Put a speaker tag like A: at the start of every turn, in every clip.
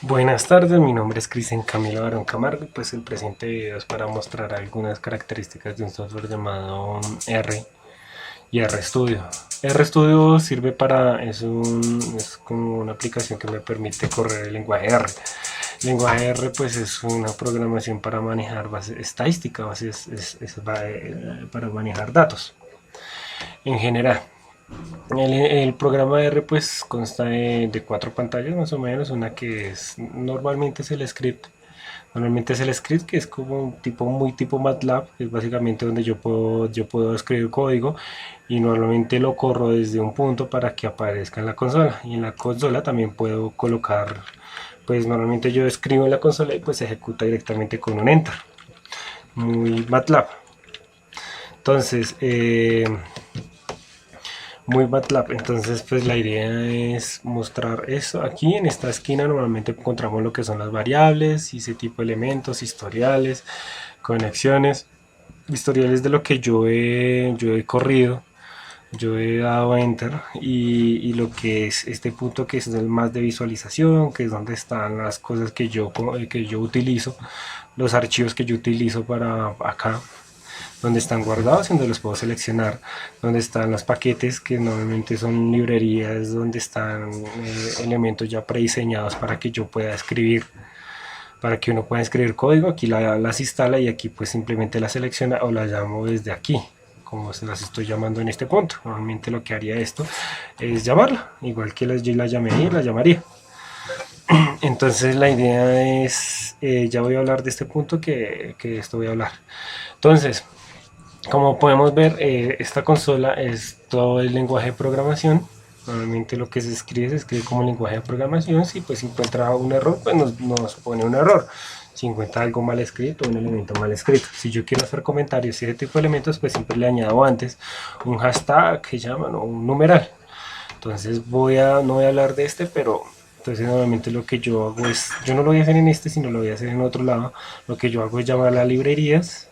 A: Buenas tardes, mi nombre es Cristian Camilo Barón Camargo y pues el presente video es para mostrar algunas características de un software llamado R y RStudio. RStudio sirve para, es como una aplicación que me permite correr el lenguaje R. El lenguaje R pues es una programación para manejar bases estadísticas, para manejar datos en general. El programa R pues consta de cuatro pantallas más o menos, una que es normalmente es el script. Normalmente es el script que es como un tipo muy tipo MATLAB, que es básicamente donde yo puedo escribir código y normalmente lo corro desde un punto para que aparezca en la consola. Y en la consola también puedo colocar, pues normalmente yo escribo en la consola y pues se ejecuta directamente con un enter. Muy MATLAB. Entonces, muy MATLAB. Entonces pues la idea es mostrar eso. Aquí en esta esquina normalmente encontramos lo que son las variables y ese tipo de elementos, historiales, conexiones, historiales de lo que yo he corrido. Yo he dado enter y lo que es este punto que es el más de visualización, que es donde están las cosas que yo utilizo, los archivos que yo utilizo para acá, donde están guardados y donde los puedo seleccionar, donde están los paquetes que normalmente son librerías, donde están elementos ya prediseñados para que yo pueda escribir, para que uno pueda escribir código. Aquí las instala y aquí pues simplemente las selecciona o las llamo desde aquí, como se las estoy llamando en este punto. Normalmente lo que haría esto es llamarla, igual que yo la llamé y la llamaría. Entonces la idea es, ya voy a hablar de este punto que esto voy a hablar. Entonces, como podemos ver, esta consola es todo el lenguaje de programación. Normalmente lo que se escribe como lenguaje de programación. Si pues encuentra un error, pues nos pone un error. Si encuentra algo mal escrito, un elemento mal escrito. Si yo quiero hacer comentarios y ese tipo de elementos, pues siempre le añado antes un hashtag que llaman o un numeral. Entonces no voy a hablar de este, pero entonces normalmente lo que yo hago es, yo no lo voy a hacer en este, sino lo voy a hacer en otro lado. Lo que yo hago es llamar a librerías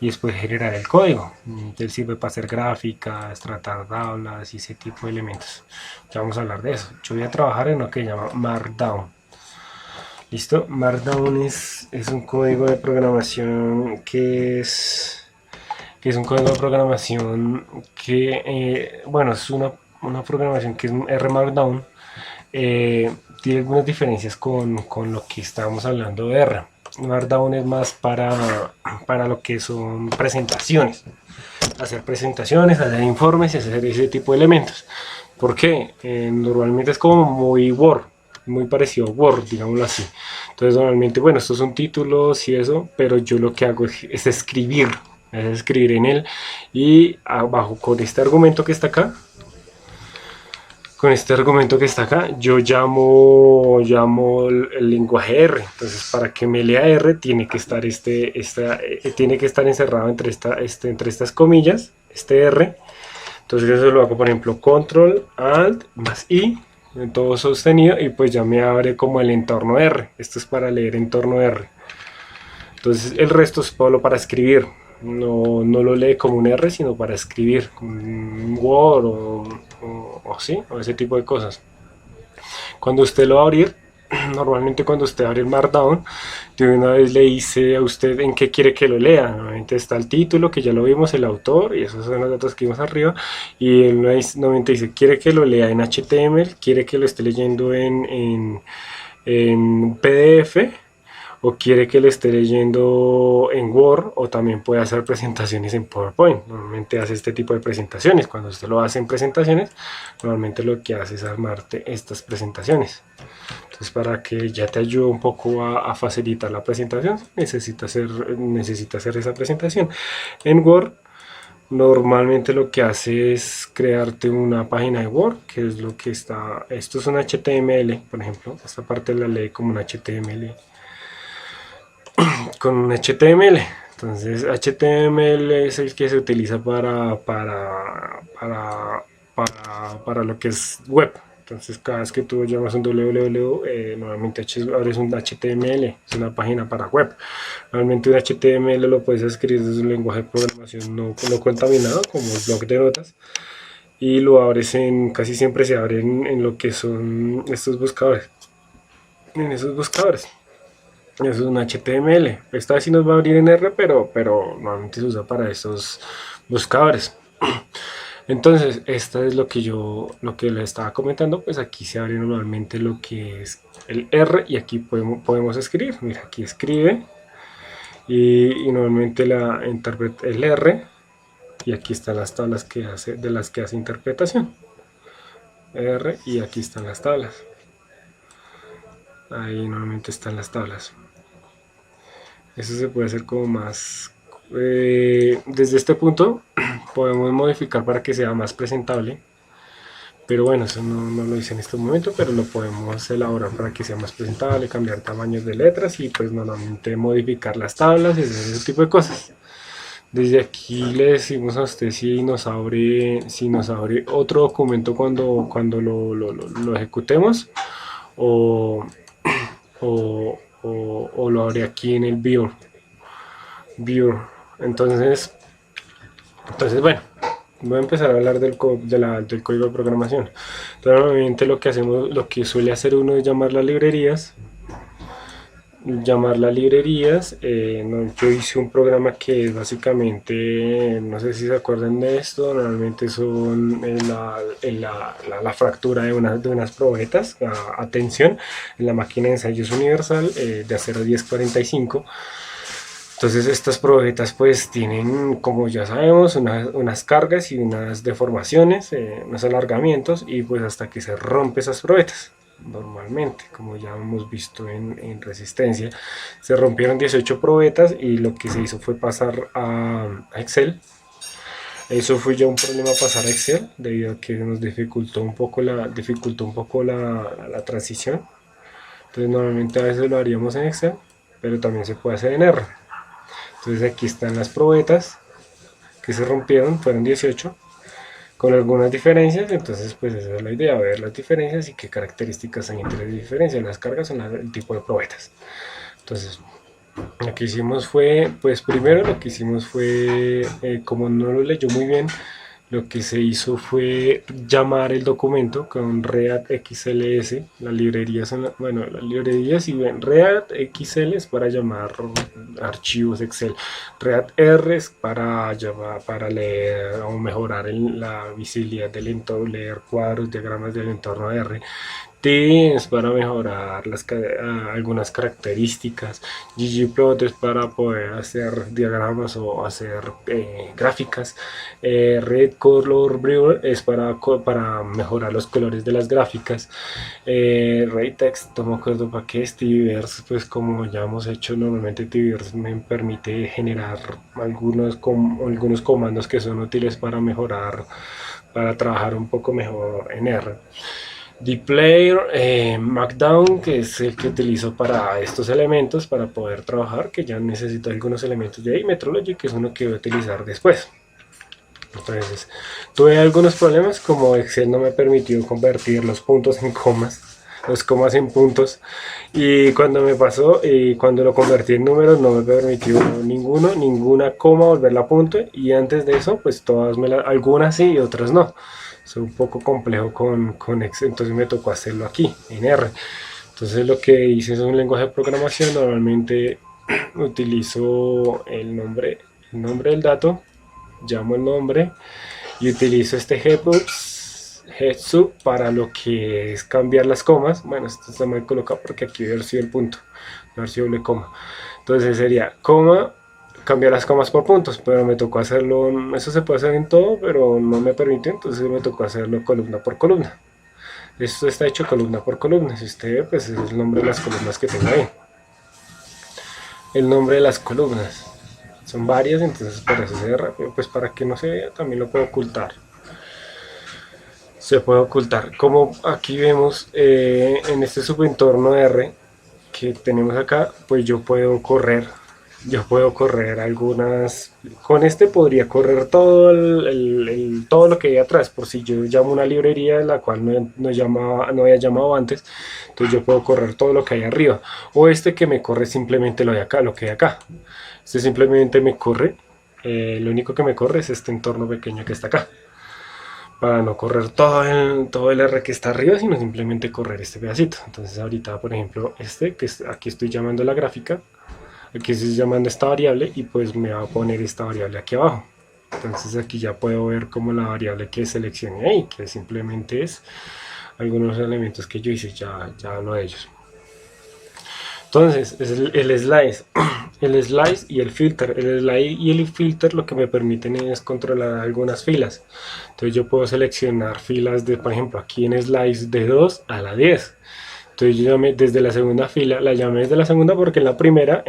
A: y después generar el código. Entonces sirve para hacer gráficas, tratar tablas y ese tipo de elementos. Ya vamos a hablar de eso. Yo voy a trabajar en lo que se llama Markdown. ¿Listo? Markdown es un código de programación que es un código de programación bueno, es una programación que es un R Markdown. Tiene algunas diferencias con lo que estábamos hablando de R. Markdown es más para lo que son presentaciones, hacer informes y hacer ese tipo de elementos. ¿Por qué? Normalmente es como muy Word, muy parecido a Word, digámoslo así. Entonces normalmente, bueno, estos son títulos y eso, pero yo lo que hago es escribir en él y abajo con este argumento que está acá, yo llamo el lenguaje R. Entonces, para que me lea R, tiene que estar tiene que estar encerrado entre estas comillas, este R. Entonces, yo lo hago, por ejemplo, Control, Alt, más I, todo sostenido, y pues ya me abre como el entorno R. Esto es para leer entorno R. Entonces, el resto es solo para escribir. No lo lee como un R, sino para escribir un Word o ese tipo de cosas. Cuando usted lo va a abrir, normalmente cuando usted abre el Markdown, de una vez le dice a usted en qué quiere que lo lea. Normalmente está el título, que ya lo vimos, el autor, y esos son los datos que vimos arriba. Y él normalmente dice, quiere que lo lea en HTML, quiere que lo esté leyendo en PDF, o quiere que lo esté leyendo en Word, o también puede hacer presentaciones en PowerPoint. Normalmente hace este tipo de presentaciones. Cuando usted lo hace en presentaciones, normalmente lo que hace es armarte estas presentaciones. Entonces, para que ya te ayude un poco a facilitar la presentación, necesita hacer esa presentación. En Word, normalmente lo que hace es crearte una página de Word, que es lo que está. Esto es un HTML, por ejemplo. Esta parte la lee como un HTML con un HTML. Entonces HTML es el que se utiliza para lo que es web. Entonces cada vez que tú llamas un www, normalmente abres un HTML, es una página para web. Normalmente un HTML lo puedes escribir desde un lenguaje de programación no contaminado como el bloc de notas, y lo abres casi siempre se abre en lo que son estos buscadores. en esos buscadores. Eso es un HTML. Esta vez sí nos va a abrir en R, pero normalmente se usa para estos buscadores. Entonces, esta es lo que les estaba comentando. Pues aquí se abre normalmente lo que es el R y aquí podemos escribir. Mira, aquí escribe y normalmente la interpreta el R y aquí están las tablas de las que hace interpretación. R y aquí están las tablas. Ahí normalmente están las tablas. Eso se puede hacer como más desde este punto podemos modificar para que sea más presentable, pero bueno, eso no lo hice en este momento, pero lo podemos elaborar para que sea más presentable, cambiar tamaños de letras y pues normalmente modificar las tablas y ese tipo de cosas. Desde aquí le decimos a usted si nos abre otro documento cuando lo ejecutemos o, o lo abre aquí en el view. Entonces bueno, voy a empezar a hablar del código de programación. Entonces, normalmente lo que suele hacer uno es llamar las librerías. Yo hice un programa que es básicamente, no sé si se acuerdan de esto, normalmente son la fractura de unas probetas a tensión en la máquina de ensayos universal de acero 1045. Entonces estas probetas pues tienen, como ya sabemos, unas cargas y unas deformaciones, unos alargamientos y pues hasta que se rompe esas probetas. Normalmente, como ya hemos visto en resistencia, se rompieron 18 probetas y lo que se hizo fue pasar a Excel. Eso fue ya un problema pasar a Excel debido a que nos dificultó un poco la transición. Entonces normalmente a veces lo haríamos en Excel, pero también se puede hacer en R. Entonces aquí están las probetas que se rompieron, fueron 18 con algunas diferencias. Entonces pues esa es la idea, ver las diferencias y qué características hay entre las diferencias. Las cargas son el tipo de probetas. Entonces lo que hicimos fue, pues primero lo que hicimos fue, como no lo leyó muy bien, lo que se hizo fue llamar el documento con readxls. Las librerías son, bueno, las librerías, si ven, readxl es para llamar archivos Excel, readr es para leer o mejorar la visibilidad del entorno, leer cuadros, diagramas del entorno R. T es para mejorar algunas características. ggplot es para poder hacer diagramas o hacer gráficas. Red Color Brewer es para mejorar los colores de las gráficas. Raytext, no me acuerdo para qué. Tvverse, pues como ya hemos hecho normalmente, Tvverse me permite generar algunos comandos que son útiles para mejorar, para trabajar un poco mejor en R. Dplayer, Markdown, que es el que utilizo para estos elementos, para poder trabajar, que ya necesito algunos elementos de ahí. Metrology, que es uno que voy a utilizar después. Entonces, tuve algunos problemas, como Excel no me permitió convertir los puntos en comas, los comas en puntos, y cuando me pasó, y cuando lo convertí en números, no me permitió ninguna coma volverla a punto, y antes de eso, pues algunas sí y otras no. Es un poco complejo con Excel, entonces me tocó hacerlo aquí, en R. Entonces lo que hice es un lenguaje de programación. Normalmente utilizo el nombre del dato, llamo el nombre y utilizo este headsub para lo que es cambiar las comas. Bueno, esto está mal colocado porque aquí debe haber sido el punto, debe haber sido doble coma. Entonces sería coma, cambiar las comas por puntos, pero me tocó hacerlo, eso se puede hacer en todo, pero no me permitió, entonces me tocó hacerlo columna por columna. Esto está hecho columna por columna. Si usted ve, pues es el nombre de las columnas que tengo ahí. El nombre de las columnas. Son varias, entonces para eso se ve rápido. Pues para que no se vea, también lo puedo ocultar. Se puede ocultar. Como aquí vemos en este subentorno R que tenemos acá, pues yo puedo correr algunas. Con este podría correr todo todo lo que hay atrás, por si yo llamo una librería de la cual no había llamado antes. Entonces yo puedo correr todo lo que hay arriba, o este que me corre simplemente lo de acá, lo que hay acá. Este simplemente me corre, lo único que me corre es este entorno pequeño que está acá. para no correr todo el R que está arriba, sino simplemente correr este pedacito. Entonces ahorita, por ejemplo, aquí estoy llamando la gráfica, aquí estoy llamando esta variable y pues me va a poner esta variable aquí abajo. Entonces aquí ya puedo ver como la variable que seleccioné ahí, que simplemente es algunos elementos que yo hice, ya hablo de ellos. Entonces, es el slice, el slice y el filter. El slice y el filter lo que me permiten es controlar algunas filas. Entonces yo puedo seleccionar filas de, por ejemplo, aquí en slice de 2 a la 10. Entonces yo llamé desde la segunda fila, la llamé desde la segunda porque en la primera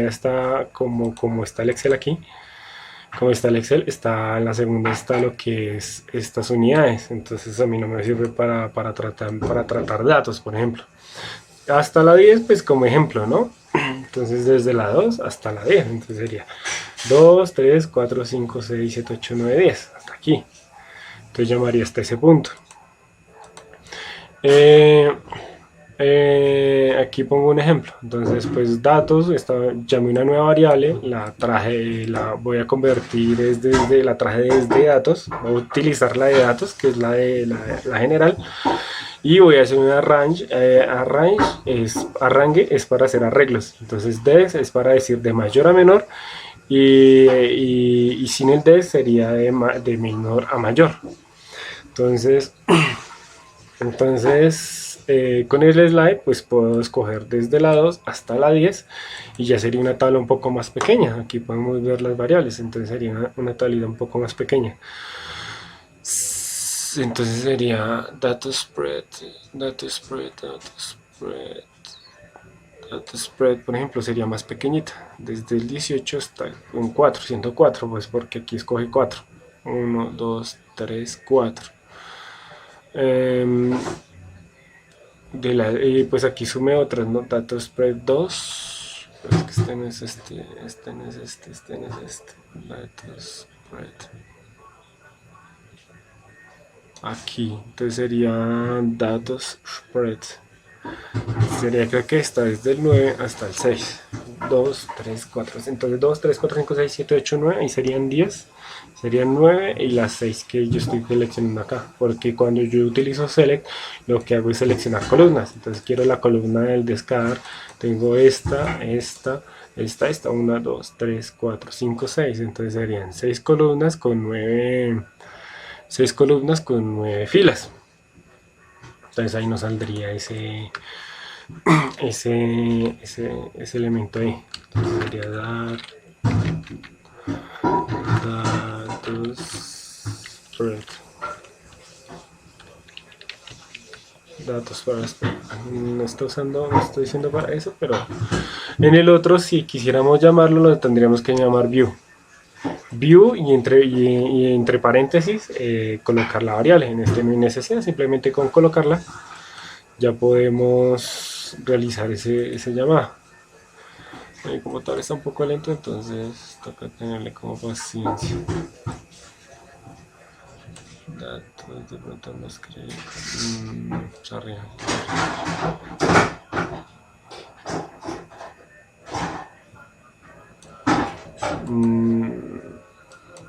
A: está como está el Excel aquí. Como está el Excel, está en la segunda está lo que es estas unidades. Entonces a mí no me sirve para tratar datos, por ejemplo. Hasta la 10, pues como ejemplo, ¿no? Entonces desde la 2 hasta la 10, entonces sería 2, 3, 4, 5, 6, 7, 8, 9, 10, hasta aquí. Entonces llamaría hasta ese punto. Aquí pongo un ejemplo. Entonces, pues datos, llamé una nueva variable, la voy a convertir la traje desde datos, voy a utilizar la de datos, que es la general. Y voy a hacer un arrange, arranque es para hacer arreglos. Entonces des es para decir de mayor a menor y sin el des sería de menor a mayor. Entonces con el slide pues puedo escoger desde la 2 hasta la 10 y ya sería una tabla un poco más pequeña. Aquí podemos ver las variables, entonces sería una tablita un poco más pequeña. Entonces sería data spread, por ejemplo, sería más pequeñita, desde el 18 hasta un 4, 104, pues porque aquí escoge 4. 1, 2, 3, 4. Y pues aquí sume otras, ¿no? Data spread 2. Pero es que este no es este no es este no es este. Data spread. Aquí, entonces sería datos spread. Sería, creo que esta es del 9 hasta el 6. 2, 3, 4. Entonces 2, 3, 4, 5, 6, 7, 8, 9. Ahí serían 10. Serían 9 y las 6 que yo estoy seleccionando acá. Porque cuando yo utilizo select, lo que hago es seleccionar columnas. Entonces quiero la columna del descar. Tengo esta. 1, 2, 3, 4, 5, 6. Entonces serían 6 columnas con 9. 6 columnas con 9 filas. Entonces ahí nos saldría ese elemento ahí. Entonces sería datos spread. Datos para spread. No estoy diciendo para eso, pero en el otro, si quisiéramos llamarlo, lo tendríamos que llamar view. View y entre paréntesis colocar la variable. En este no hay necesidad, simplemente con colocarla ya podemos realizar ese llamado. Como tal está un poco lento, entonces toca tenerle como paciencia. Datos de pronto no escribe. Arriba.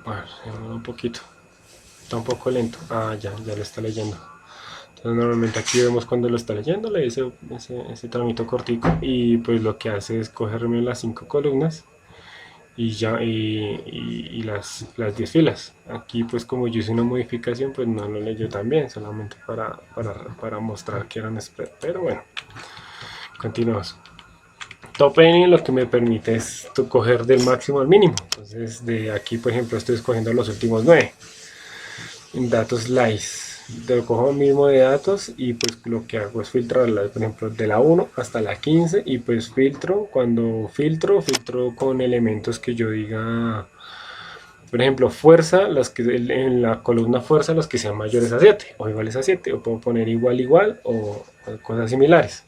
A: Bueno, un poquito. Está un poco lento. Ya lo está leyendo. Entonces normalmente aquí vemos cuando lo está leyendo, le dice ese tramito cortico y pues lo que hace es cogerme las 5 columnas y las 10 filas. Aquí pues como yo hice una modificación pues no lo leyó tan bien, solamente para mostrar que era un spread, pero bueno, continuamos. Top N lo que me permite es coger del máximo al mínimo. Entonces de aquí por ejemplo estoy escogiendo los últimos 9 en datos slice. Cojo mismo de datos y pues lo que hago es filtrar, por ejemplo, de la 1 hasta la 15 y pues cuando filtro con elementos que yo diga, por ejemplo, fuerza, en la columna fuerza los que sean mayores a 7 o iguales a 7, o puedo poner igual o cosas similares.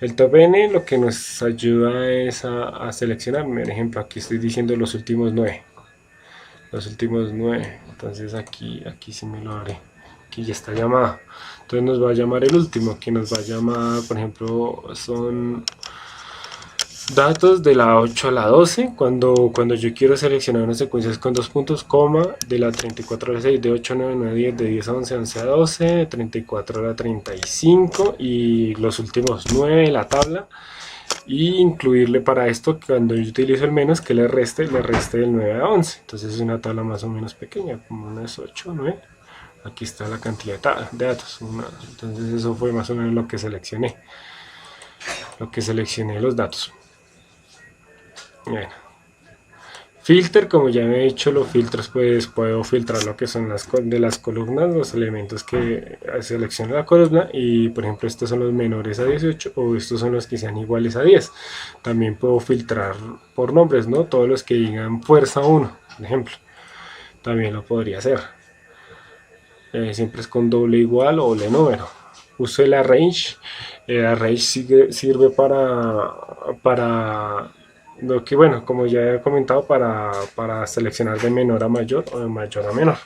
A: El top N lo que nos ayuda es a seleccionar, por ejemplo, aquí estoy diciendo los últimos 9. Entonces aquí sí me lo haré. Aquí ya está llamada. Entonces nos va a llamar el último, que nos va a llamar, por ejemplo, son Datos de la 8 a la 12, cuando yo quiero seleccionar unas secuencias con dos puntos, coma, de la 34 a la 6, de 8 a 9, 9 a 10, de 10 a 11, 11 a 12, de 34 a la 35 y los últimos 9 de la tabla. Y incluirle para esto, cuando yo utilizo el menos, que le reste del 9 a 11. Entonces es una tabla más o menos pequeña, como unas 8 o 9. Aquí está la cantidad de datos. Entonces eso fue más o menos lo que seleccioné. Los datos. Bueno. Filter, como ya he hecho los filtros, pues puedo filtrar lo que son de las columnas, los elementos que selecciona la columna, y por ejemplo estos son los menores a 18 o estos son los que sean iguales a 10. También puedo filtrar por nombres, ¿no? Todos los que digan fuerza 1, por ejemplo, también lo podría hacer. Siempre es con doble igual o doble número. Uso el arrange. El arrange sirve para lo que, bueno, como ya he comentado, para seleccionar de menor a mayor o de mayor a menor.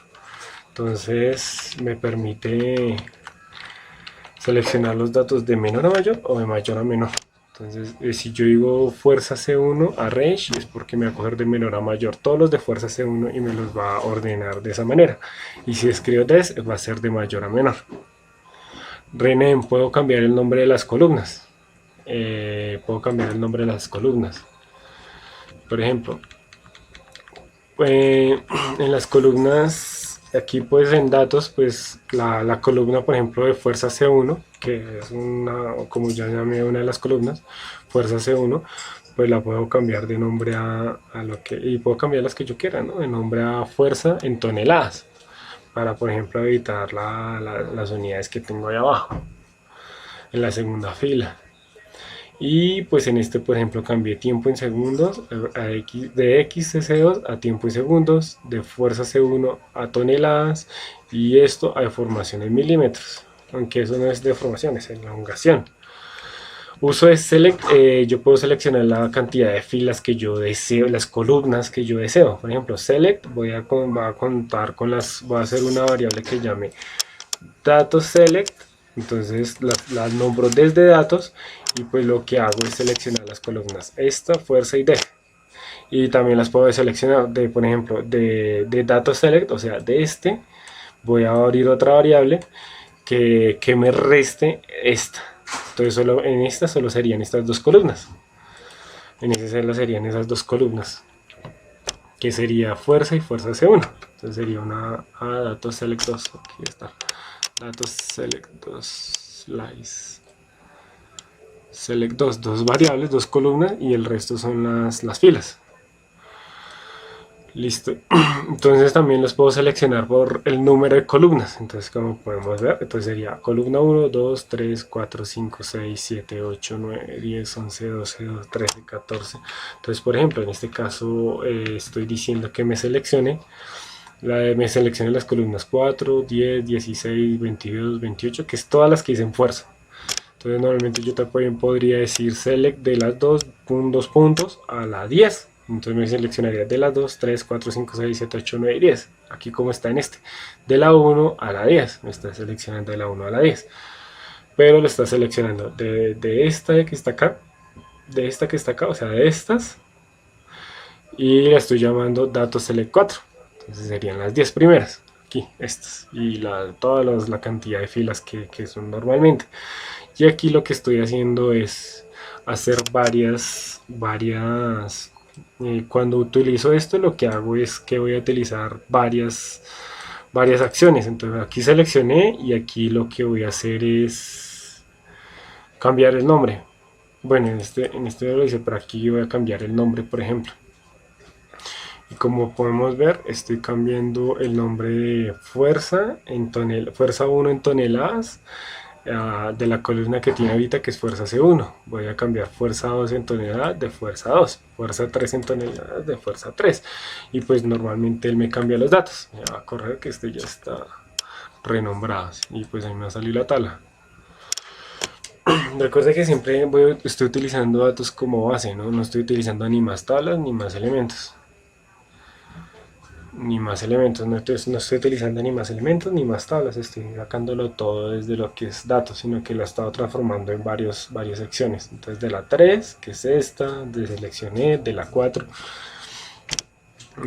A: Entonces me permite seleccionar los datos de menor a mayor o de mayor a menor. Entonces, si yo digo fuerza C1 arrange, es porque me va a coger de menor a mayor todos los de fuerza C1 y me los va a ordenar de esa manera. Y si escribo des, va a ser de mayor a menor. Rename, puedo cambiar el nombre de las columnas. Por ejemplo, en las columnas, aquí pues en datos, pues la columna, por ejemplo, de fuerza C1, que es como ya llamé una de las columnas, fuerza C1, pues la puedo cambiar de nombre y puedo cambiar las que yo quiera, ¿no? De nombre a fuerza en toneladas, para por ejemplo evitar las unidades que tengo ahí abajo, en la segunda fila. Y pues en este, por ejemplo, cambié tiempo en segundos de XC2 a tiempo en segundos, de fuerza C1 a toneladas, y esto a deformación en milímetros, aunque eso no es deformación, es elongación. Uso de select, yo puedo seleccionar la cantidad de filas que yo deseo, las columnas que yo deseo. Por ejemplo, select, voy a contar con voy a hacer una variable que llame datos select. Entonces las nombro desde datos, y pues lo que hago es seleccionar las columnas esta, fuerza y D. Y también las puedo seleccionar por ejemplo, de datos select, o sea, de este. Voy a abrir otra variable que me reste esta. Entonces en esta solo serían estas dos columnas. En ese solo serían esas dos columnas, que sería fuerza y fuerza C1. Entonces sería una datos select 2. Aquí está. Datos select 2 slice. Select 2 variables, dos columnas, y el resto son las filas. Listo. Entonces también los puedo seleccionar por el número de columnas. Entonces, como podemos ver, entonces sería columna 1, 2, 3, 4, 5, 6, 7, 8, 9, 10, 11, 12, 13, 14. Entonces, por ejemplo, en este caso estoy diciendo que me seleccione las columnas 4, 10, 16, 22, 28, que es todas las que dicen fuerza. Entonces normalmente yo también podría decir select de las dos puntos a la 10. Entonces me seleccionaría de las 2, 3, 4, 5, 6, 7, 8, 9 y 10. Aquí como está en este. De la 1 a la 10. Me está seleccionando de la 1 a la 10. Pero lo está seleccionando de esta que está acá. De esta que está acá. O sea, de estas. Y la estoy llamando datos select 4. Entonces serían las 10 primeras. Aquí, estas. Y toda la cantidad de filas que son normalmente. Y aquí lo que estoy haciendo es hacer varias cuando utilizo esto, lo que hago es que voy a utilizar varias acciones. Entonces aquí seleccioné, y aquí lo que voy a hacer es cambiar el nombre. Bueno, en este lo hice, pero aquí voy a cambiar el nombre, por ejemplo. Y como podemos ver, estoy cambiando el nombre de fuerza 1 en toneladas, de la columna que tiene ahorita, que es fuerza C1. Voy a cambiar fuerza 2 en toneladas de fuerza 2, fuerza 3 en toneladas de fuerza 3, y pues normalmente él me cambia los datos. Me va a correr que este ya está renombrado, y pues ahí me va a salir la tabla. Recuerda que siempre estoy utilizando datos como base, no estoy utilizando ni más tablas ni más elementos. ni más elementos, no, entonces no estoy utilizando ni más elementos ni más tablas, estoy sacándolo todo desde lo que es datos, sino que lo he estado transformando en varias secciones. Entonces de la 3, que es esta, deseleccioné, de la 4,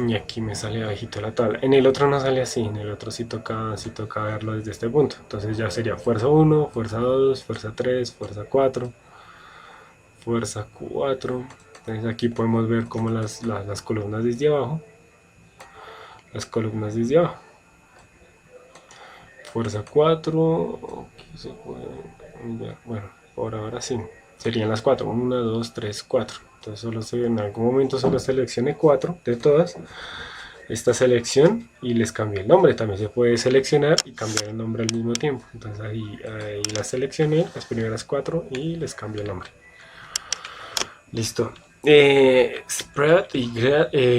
A: y aquí me sale abajito la tabla. En el otro no sale así, en el otro sí toca verlo desde este punto. Entonces ya sería fuerza 1, fuerza 2, fuerza 3, fuerza 4, fuerza 4. Entonces aquí podemos ver como las columnas desde abajo. Las columnas desde abajo. Fuerza 4. Aquí se puede ver. Bueno, por ahora sí. Serían las 4. 1, 2, 3, 4. Entonces en algún momento solo seleccione 4 de todas. Esta selección y les cambié el nombre. También se puede seleccionar y cambiar el nombre al mismo tiempo. Entonces ahí las seleccioné, las primeras 4, y les cambio el nombre. Listo. Spread y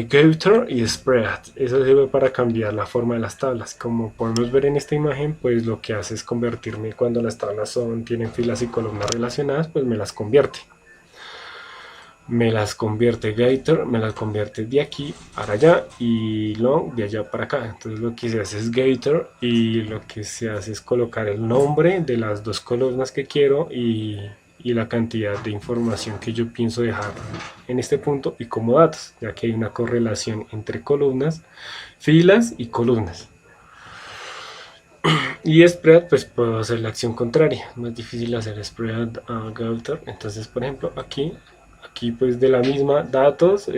A: Gauter y Spread. Eso sirve para cambiar la forma de las tablas. Como podemos ver en esta imagen, pues lo que hace es convertirme, cuando las tablas tienen filas y columnas relacionadas, pues me las convierte. Me las convierte Gauter, me las convierte de aquí para allá y Long de allá para acá. Entonces lo que se hace es Gauter y lo que se hace es colocar el nombre de las dos columnas que quiero y la cantidad de información que yo pienso dejar en este punto y como datos, ya que hay una correlación entre columnas, filas y columnas. Y spread, pues puedo hacer la acción contraria, es más difícil hacer spread a Gauter. Entonces, por ejemplo, aquí pues de la misma datos,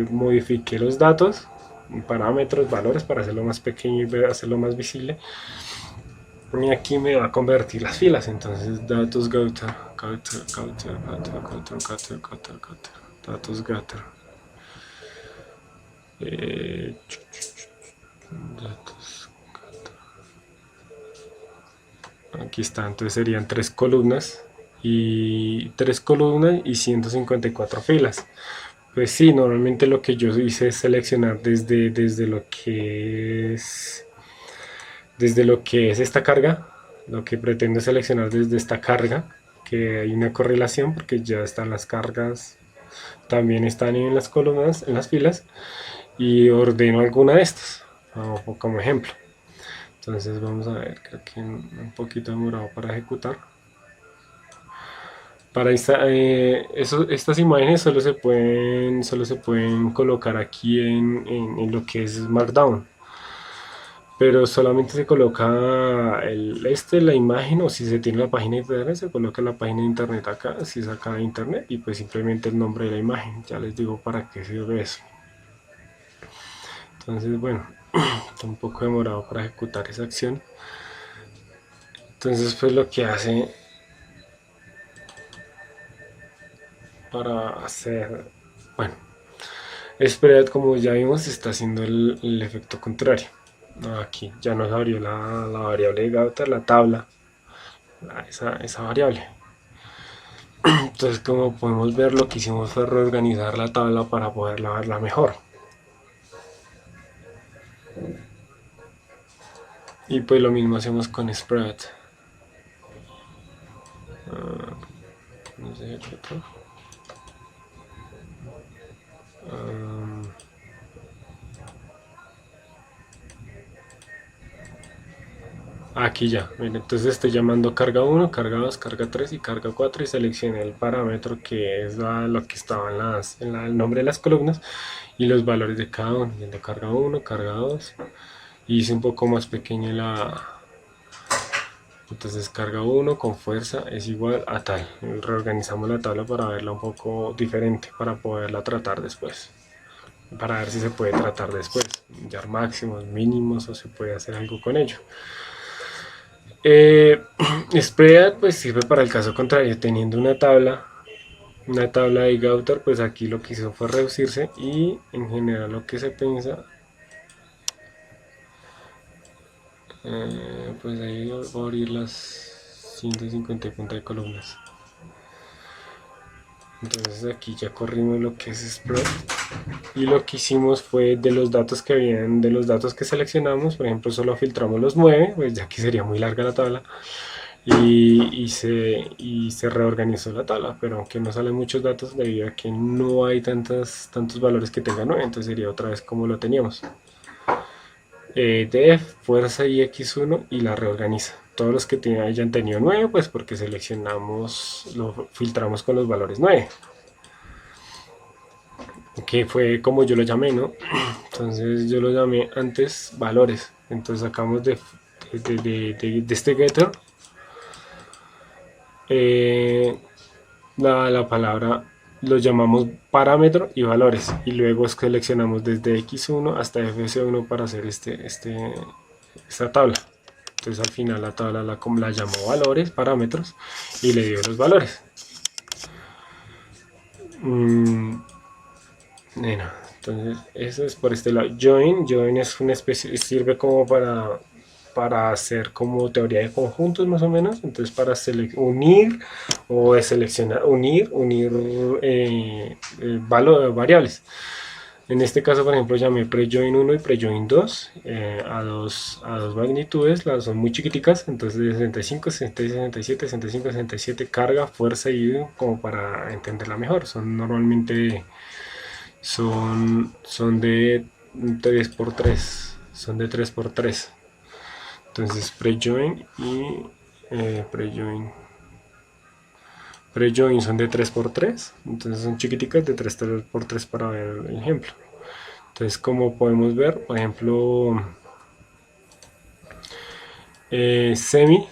A: modifiqué los datos, parámetros, valores para hacerlo más pequeño y hacerlo más visible. Y aquí me va a convertir las filas. Entonces datos Gauter, datos Gauter, datos Gauter. Aquí está, entonces serían 3 columnas y 154 filas. Pues sí, normalmente lo que yo hice es seleccionar desde lo que es esta carga. Lo que pretendo es seleccionar desde esta carga, que hay una correlación porque ya están las cargas, también están en las columnas, en las filas, y ordeno alguna de estas como ejemplo. Entonces vamos a ver, creo que un poquito demorado para ejecutar. Para estas imágenes solo se pueden colocar aquí en lo que es Markdown, pero solamente se coloca la imagen, o si se tiene la página de internet se coloca la página de internet acá, si es acá de internet, y pues simplemente el nombre de la imagen. Ya les digo para qué sirve eso. Entonces bueno, está un poco demorado para ejecutar esa acción. Entonces pues lo que hace para hacer, bueno, spread, como ya vimos, está haciendo el efecto contrario. Aquí ya nos abrió la variable de Gauter, la tabla, esa variable. Entonces, como podemos ver, lo que hicimos fue reorganizar la tabla para poderla verla mejor. Y pues lo mismo hacemos con spread. No sé, aquí ya, miren, entonces estoy llamando carga 1, carga 2, carga 3 y carga 4 y seleccioné el parámetro que es lo que estaba en el nombre de las columnas y los valores de cada uno, de carga 1, carga 2, y hice un poco más pequeña entonces carga 1 con fuerza es igual a tal. Reorganizamos la tabla para verla un poco diferente, para poderla tratar después, para ver si se puede tratar después, ya máximos, mínimos, o se puede hacer algo con ello. Spread pues sirve para el caso contrario, teniendo una tabla de Gauter, pues aquí lo que hizo fue reducirse, y en general lo que se piensa, pues ahí voy a abrir las 150 puntas de columnas. Entonces aquí ya corrimos lo que es spread, y lo que hicimos fue de los datos que seleccionamos, por ejemplo solo filtramos los 9, pues ya que sería muy larga la tabla, y se reorganizó la tabla, pero aunque no salen muchos datos debido a que no hay tantos valores que tengan 9, entonces sería otra vez como lo teníamos. def, fuerza y x1 y la reorganiza. Todos los que hayan tenido 9, pues porque seleccionamos, lo filtramos con los valores 9. Que fue como yo lo llamé, ¿no? Entonces yo lo llamé antes valores. Entonces sacamos de este getter la palabra, lo llamamos parámetro y valores, y luego seleccionamos desde x1 hasta fc1 para hacer esta tabla. Entonces al final la tabla la llamó valores, parámetros, y le dio los valores. Bueno, entonces eso es por este lado. Join es una especie, sirve como para hacer como teoría de conjuntos más o menos. Entonces para unir o seleccionar, unir variables. En este caso, por ejemplo, llamé prejoin 1 y prejoin 2 a dos magnitudes, las son muy chiquiticas, entonces de 65, 66, 67, 65, 67, carga, fuerza y como para entenderla mejor. Son normalmente son de 3x3, son de 3x3. Entonces prejoin y prejoin son de 3x3, entonces son chiquiticas de 3x3 para ver el ejemplo. Entonces, como podemos ver, por ejemplo, semi,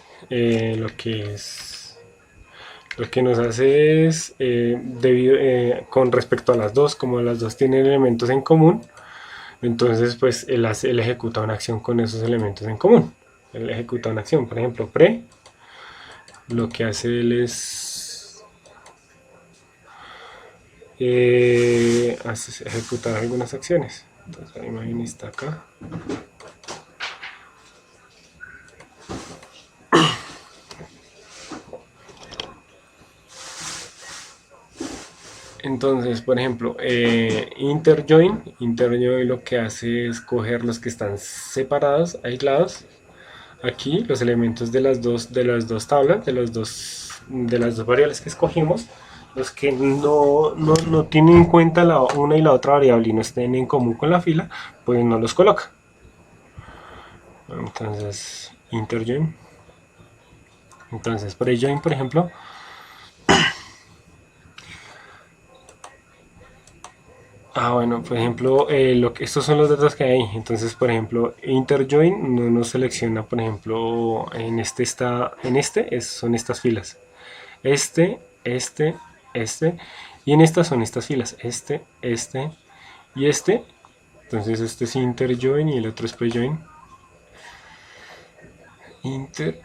A: lo que nos hace es, con respecto a las dos, como las dos tienen elementos en común, entonces pues él ejecuta una acción con esos elementos en común. Él ejecuta una acción, por ejemplo, pre, lo que hace él es ejecutar algunas acciones. Entonces la imagen está acá. Entonces, por ejemplo, interjoin lo que hace es coger los que están separados, aislados. Aquí los elementos de las dos tablas, de las dos variables que escogimos, los que no tienen en cuenta una y la otra variable y no estén en común con la fila, pues no los coloca. Entonces, interjoin. Entonces, prejoin, por ejemplo, bueno, por ejemplo, estos son los datos que hay. Entonces, por ejemplo, interjoin no nos selecciona, por ejemplo, son estas filas. Este, y en estas son estas filas. Y este. Entonces, este es interjoin y el otro es prejoin. Inter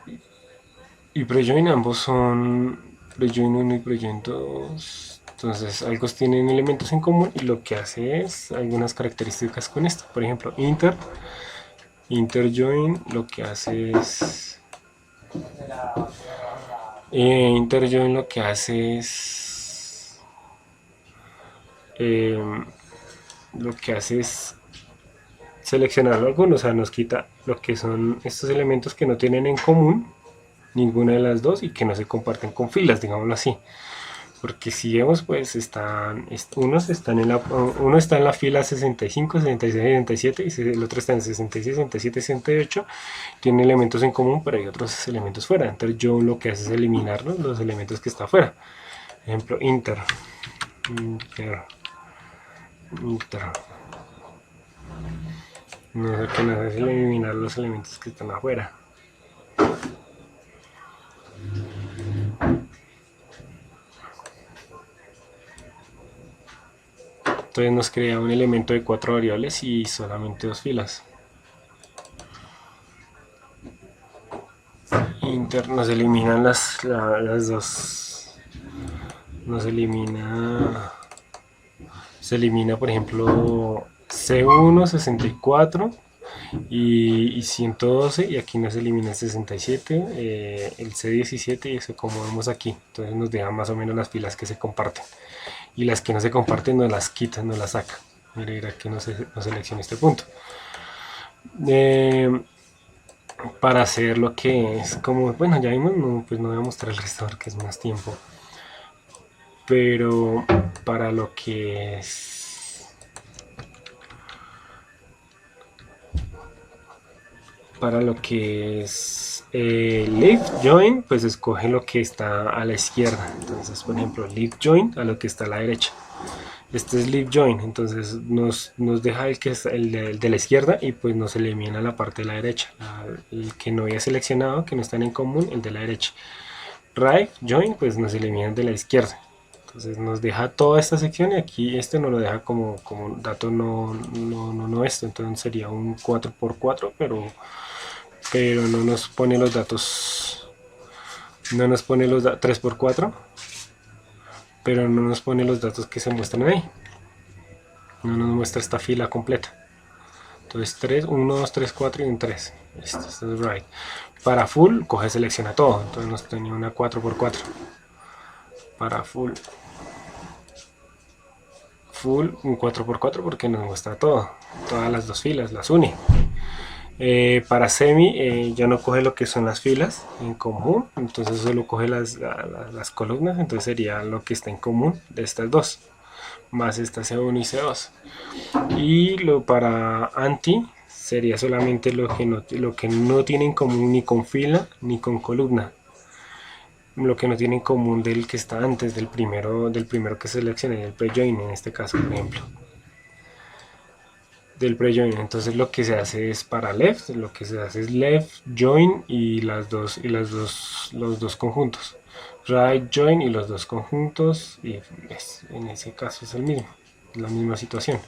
A: y prejoin, ambos son prejoin 1 y prejoin 2. Entonces, algo tienen elementos en común y lo que hace es algunas características con esto. Por ejemplo, interjoin lo que hace es interjoin lo que hace es seleccionar algunos, o sea, nos quita lo que son estos elementos que no tienen en común ninguna de las dos y que no se comparten con filas, digámoslo así. Porque si vemos, pues uno está en la fila 65, 66, 67 y el otro está en 66, 67, 68. Tiene elementos en común, pero hay otros elementos fuera. Entonces yo lo que hace es eliminar, ¿no?, los elementos que está fuera. Ejemplo, inter. No sé qué nos hace eliminar los elementos que están afuera. Entonces nos crea un elemento de 4 variables y solamente 2 filas. Inter nos eliminan las dos. Se elimina, por ejemplo, C1, 64 y 112, y aquí nos elimina 67, el C17, y eso como vemos aquí. Entonces nos deja más o menos las filas que se comparten, y las que no se comparten nos las quita, nos las saca. Mira, aquí no selecciona este punto. Para hacer lo que es como, bueno, ya vimos, pues no voy a mostrar el resto porque es más tiempo, pero para lo que es Para lo que es Lift Join, pues escoge lo que está a la izquierda. Entonces, por ejemplo, Lift Join a lo que está a la derecha. Este es Lift Join, entonces nos deja el que es el de la izquierda y pues nos elimina la parte de la derecha. El que no había seleccionado, que no están en común, el de la derecha. Right Join, pues nos elimina el de la izquierda. Entonces nos deja toda esta sección y aquí este nos lo deja como dato no esto. Entonces sería un 4x4, pero no nos pone los datos, no nos pone los 3x4, pero no nos pone los datos que se muestran ahí, no nos muestra esta fila completa. Entonces 3, 1, 2, 3, 4 y un 3. Esto es right. Para full, coge selecciona todo. Entonces nos tenía una 4x4. Para full un 4x4 porque nos muestra todo. Todas las dos filas, las une. Para semi ya no coge lo que son las filas en común, entonces solo coge las columnas, entonces sería lo que está en común de estas dos, más esta C1 y C2. Y para anti sería solamente lo que no tiene en común ni con fila ni con columna, lo que no tiene en común del que está antes del primero que seleccioné, el pre-join en este caso, por ejemplo. Del pre-join. Entonces lo que se hace es para left, lo que se hace es left join y los dos conjuntos. Right join y los dos conjuntos, y en ese caso es el mismo, la misma situación.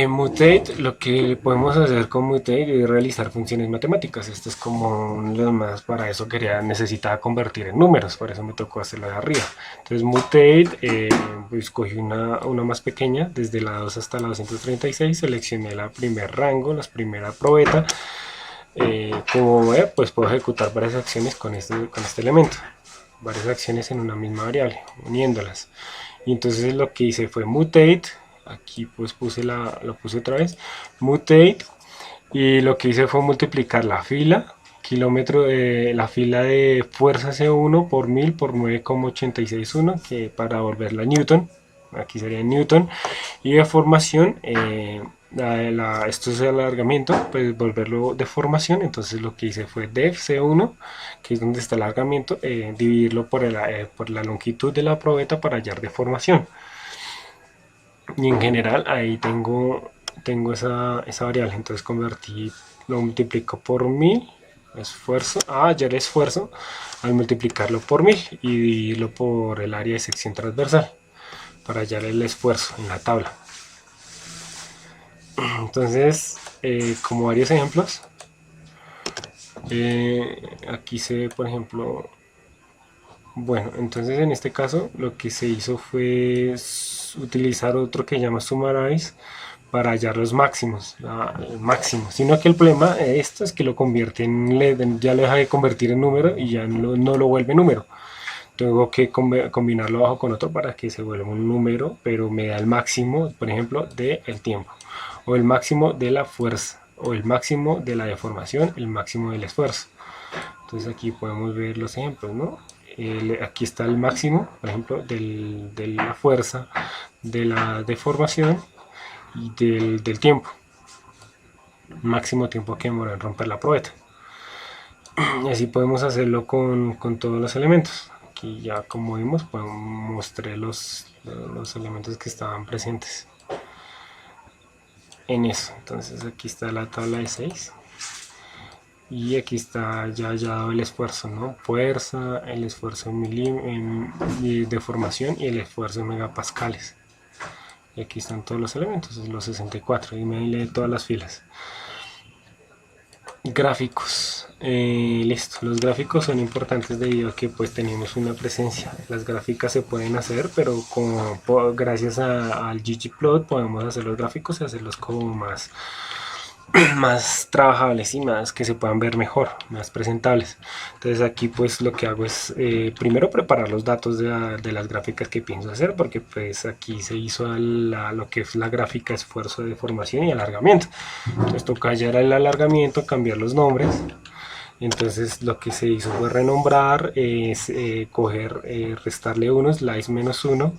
A: Mutate, lo que podemos hacer con mutate es realizar funciones matemáticas. Esto es como lo más, para eso necesitaba convertir en números, por eso me tocó hacerlo de arriba. Entonces mutate, pues cogí una más pequeña, desde la 2 hasta la 236, seleccioné la primer rango, la primera probeta. Como ve, pues puedo ejecutar varias acciones con este elemento, varias acciones en una misma variable, uniéndolas. Y entonces lo que hice fue mutate. Aquí pues lo puse otra vez, mutate, y lo que hice fue multiplicar la fila la fila de fuerza C1 por 1000 por 9,861, que para volverla a Newton, aquí sería Newton, y de formación, esto es el alargamiento, pues volverlo de formación. Entonces lo que hice fue def C1, que es donde está el alargamiento, dividirlo por la longitud de la probeta para hallar deformación. Y en general ahí tengo esa variable, entonces lo multiplico por 1000, esfuerzo, ya el esfuerzo, al multiplicarlo por 1000 y dividirlo por el área de sección transversal para hallar el esfuerzo en la tabla. Entonces, como varios ejemplos, aquí se ve, por ejemplo, bueno, entonces en este caso lo que se hizo fue utilizar otro que se llama summarize para hallar los máximos, el máximo, sino que el problema de esto es que lo convierte ya lo deja de convertir en número y ya no lo vuelve número. Tengo que combinarlo abajo con otro para que se vuelva un número, pero me da el máximo, por ejemplo, del tiempo, o el máximo de la fuerza, o el máximo de la deformación, el máximo del esfuerzo. Entonces aquí podemos ver los ejemplos, ¿no? Aquí está el máximo, por ejemplo, de la fuerza, de la deformación y del tiempo. Máximo tiempo que demora en romper la probeta. Y así podemos hacerlo con todos los elementos. Aquí ya, como vimos, pues mostré los elementos que estaban presentes en eso. Entonces aquí está la tabla de 6. Y aquí está ya dado el esfuerzo, ¿no? Fuerza, el esfuerzo en deformación y el esfuerzo en megapascales. Y aquí están todos los elementos, los 64, y me lee todas las filas. Gráficos, listo. Los gráficos son importantes debido a que pues tenemos una presencia. Las gráficas se pueden hacer, pero gracias al ggplot podemos hacer los gráficos y hacerlos como más trabajables y más que se puedan ver mejor, más presentables. Entonces aquí pues lo que hago es primero preparar los datos de las gráficas que pienso hacer, porque pues aquí se hizo lo que es la gráfica esfuerzo de deformación y alargamiento. Entonces toca hallar el alargamiento, cambiar los nombres, Entonces lo que se hizo fue renombrar, restarle 1, slice -1,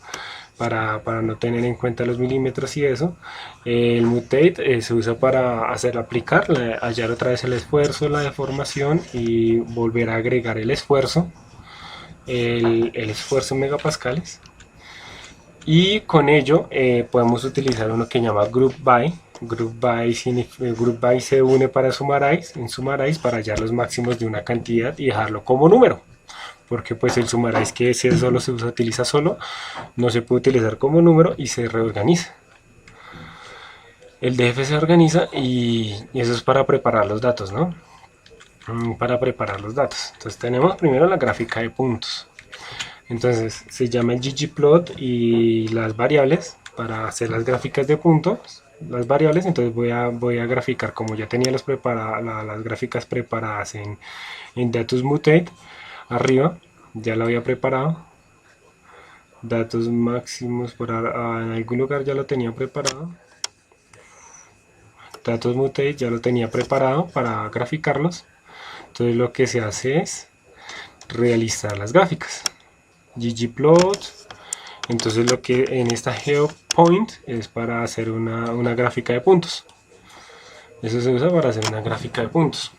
A: para no tener en cuenta los milímetros y eso. El mutate se usa para aplicar, hallar otra vez el esfuerzo, la deformación y volver a agregar el esfuerzo, el esfuerzo en megapascales. Y con ello podemos utilizar uno que llama group by. Group by se une para en summarize para hallar los máximos de una cantidad y dejarlo como número, porque pues el summarize, que solo se utiliza solo, no se puede utilizar como número y se reorganiza. El df se organiza y eso es para preparar los datos, ¿no? Para preparar los datos. Entonces tenemos primero la gráfica de puntos. Entonces se llama el ggplot y las variables para hacer las gráficas de puntos, las variables. Entonces voy a graficar, como ya tenía las gráficas preparadas en datos mutate arriba, ya lo había preparado. Datos máximos en algún lugar ya lo tenía preparado. Datos mutate ya lo tenía preparado para graficarlos. Entonces lo que se hace es realizar las gráficas. ggplot. Entonces lo que en esta geopoint es para hacer una gráfica de puntos. Eso se usa para hacer una gráfica de puntos.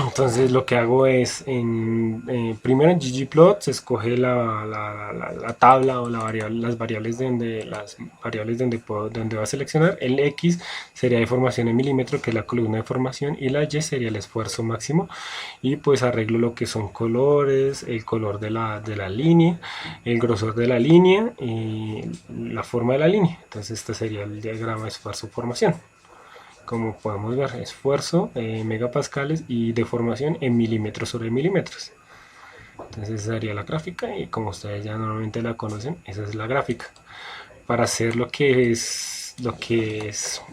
A: Entonces lo que hago es, primero en ggplot se escoge la tabla o las variables donde va a seleccionar. El X sería deformación en milímetro, que es la columna de formación, y la Y sería el esfuerzo máximo. Y pues arreglo lo que son colores, el color de la línea, el grosor de la línea y la forma de la línea. Entonces este sería el diagrama de esfuerzo-formación. Como podemos ver, esfuerzo megapascales y deformación en milímetros sobre milímetros. Entonces esa sería la gráfica, y como ustedes ya normalmente la conocen, esa es la gráfica. Para hacer lo que es,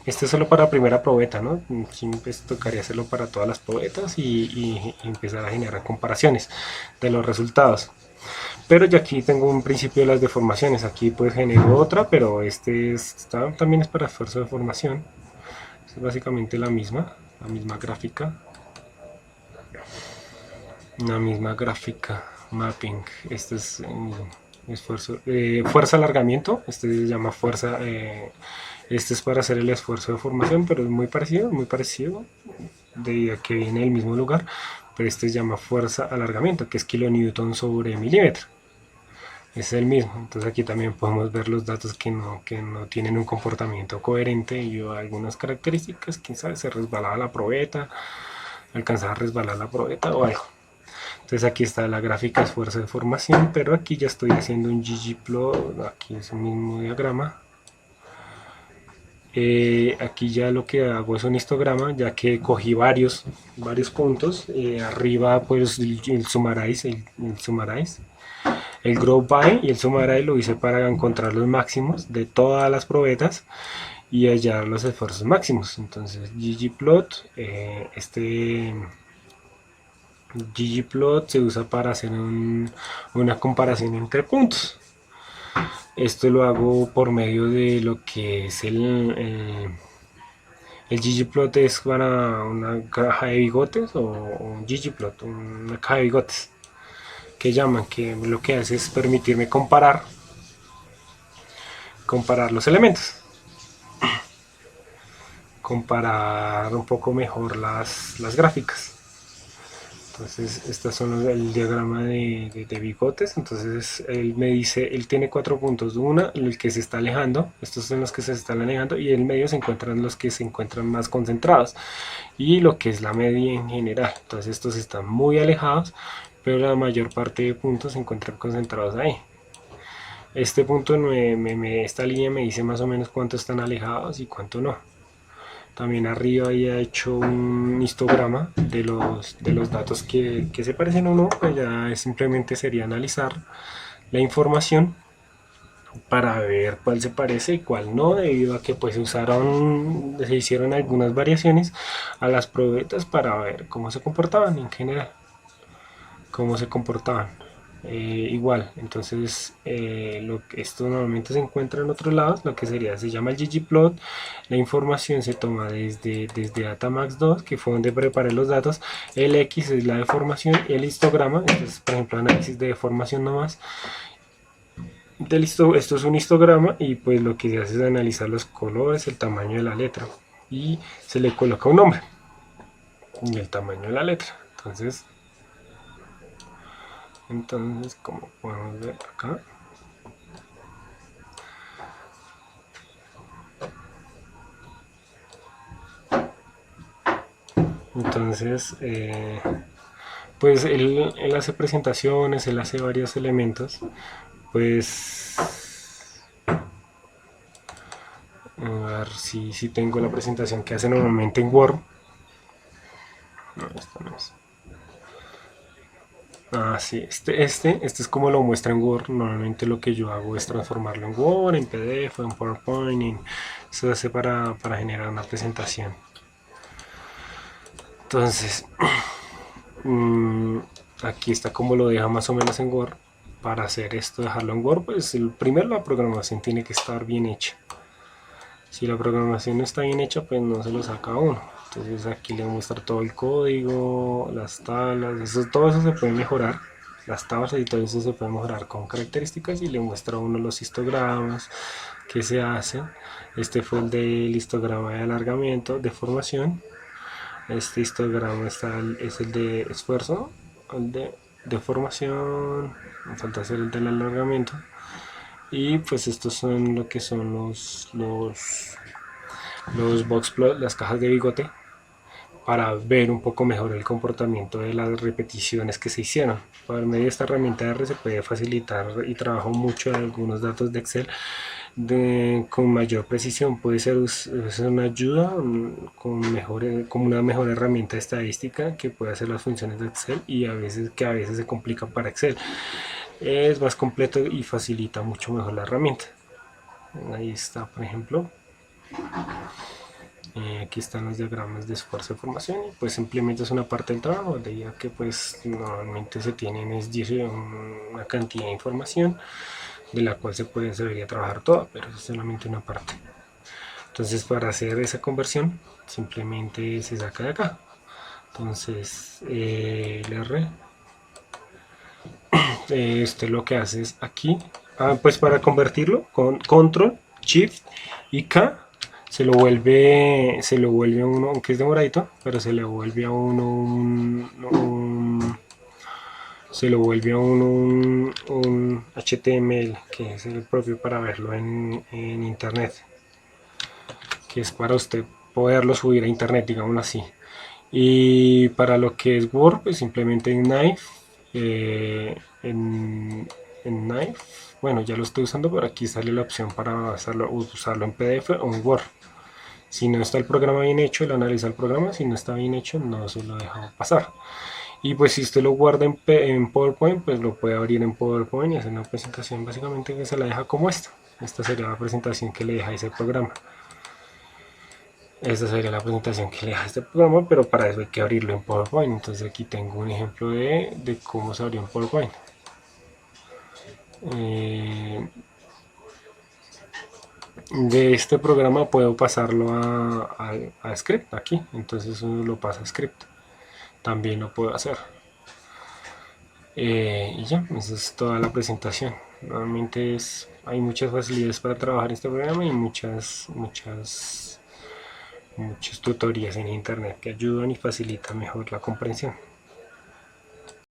A: este es solo para primera probeta, ¿no? Siempre tocaría hacerlo para todas las probetas y empezar a generar comparaciones de los resultados. Pero ya aquí tengo un principio de las deformaciones. Aquí pues genero otra, pero también es para esfuerzo de formación. Es básicamente la misma gráfica, mapping. Este es fuerza alargamiento. Este se llama fuerza, este es para hacer el esfuerzo de formación, pero es muy parecido debido a que viene del mismo lugar. Pero este se llama fuerza alargamiento, que es kilonewton sobre milímetro. Es el mismo. Entonces aquí también podemos ver los datos que no tienen un comportamiento coherente y algunas características. Quién sabe, se resbalaba la probeta, alcanzaba a resbalar la probeta o algo. Entonces aquí está la gráfica esfuerzo de formación, pero aquí ya estoy haciendo un ggplot. Aquí es el mismo diagrama. Aquí ya lo que hago es un histograma, ya que cogí varios puntos. Arriba pues el summarize, el group by y el summarize lo hice para encontrar los máximos de todas las probetas y hallar los esfuerzos máximos. Entonces ggplot, ggplot se usa para hacer una comparación entre puntos. Esto lo hago por medio de lo que es el ggplot, es para una caja de bigotes, o un ggplot, una caja de bigotes, que lo que hace es permitirme comparar los elementos, comparar un poco mejor las gráficas. Entonces estas son el diagrama de bigotes. Entonces él me dice, él tiene 4 puntos. Una, el que se está alejando, estos son los que se están alejando, y en el medio se encuentran los que se encuentran más concentrados, y lo que es la media en general. Entonces estos están muy alejados, pero la mayor parte de puntos se encuentran concentrados ahí. Este punto, esta línea me dice más o menos cuánto están alejados y cuánto no. También arriba he hecho un histograma de los datos que se parecen o no. Pues ya simplemente sería analizar la información para ver cuál se parece y cuál no, debido a que pues se hicieron algunas variaciones a las probetas para ver cómo se comportaban en general, cómo se comportaban. igual. Entonces esto normalmente se encuentra en otros lados, lo que se llama el ggplot. La información se toma desde Datamax 2, que fue donde preparé los datos. El X es la deformación y el histograma, esto es por ejemplo análisis de deformación nomás. Esto es un histograma y pues lo que se hace es analizar los colores, el tamaño de la letra y se le coloca un nombre y el tamaño de la letra. Entonces, como podemos ver acá, entonces pues él hace presentaciones, él hace varios elementos, pues a ver si tengo la presentación que hace normalmente en Word. No, esta no es. Ah, sí, este es como lo muestra en Word. Normalmente lo que yo hago es transformarlo en Word, en PDF, en PowerPoint. Eso se hace para generar una presentación. Entonces, aquí está como lo deja más o menos en Word. Para hacer esto, dejarlo en Word, pues primero la programación tiene que estar bien hecha. Si la programación no está bien hecha, pues no se lo saca a uno. Entonces aquí le voy a mostrar todo el código, las tablas, todo eso se puede mejorar. Las tablas y todo eso se puede mejorar con características y le muestra a uno los histogramas que se hacen. Este fue el del histograma de alargamiento, de formación. Este histograma es el de esfuerzo, el de deformación, me falta hacer el del alargamiento. Y pues estos son lo que son los box plot, las cajas de bigote, para ver un poco mejor el comportamiento de las repeticiones que se hicieron. Por medio de esta herramienta R se puede facilitar y trabajo mucho de algunos datos de Excel con mayor precisión. Puede ser una ayuda como una mejor herramienta estadística que puede hacer las funciones de Excel y a veces se complica para Excel. Es más completo y facilita mucho mejor la herramienta. Ahí está, por ejemplo. Aquí están los diagramas de esfuerzo de formación y pues simplemente es una parte del trabajo, de ya que pues normalmente se tienen es una cantidad de información de la cual se debería trabajar toda, pero es solamente una parte. Entonces para hacer esa conversión simplemente se saca de acá. Entonces el R, este lo que hace es aquí, pues para convertirlo con Control, Shift y K se lo vuelve a uno, aunque es demoradito, pero se le vuelve a uno un HTML, que es el propio para verlo en internet, que es para usted poderlo subir a internet, digámoslo así. Y para lo que es Word, pues simplemente en Knife, en Knife, bueno, ya lo estoy usando, pero aquí sale la opción para usarlo en PDF o en Word. Si no está el programa bien hecho, él analiza el programa. Si no está bien hecho, no se lo deja pasar. Y pues si usted lo guarda en PowerPoint, pues lo puede abrir en PowerPoint y hacer una presentación básicamente que se la deja como esta. Esta sería la presentación que le deja ese programa. Esta sería la presentación que le deja este programa, pero para eso hay que abrirlo en PowerPoint. Entonces aquí tengo un ejemplo de cómo se abrió en PowerPoint. De este programa puedo pasarlo a script aquí, entonces uno lo pasa a script, también lo puedo hacer. Y ya, esa es toda la presentación. Normalmente hay muchas facilidades para trabajar este programa y muchas tutorías en internet que ayudan y facilitan mejor la comprensión.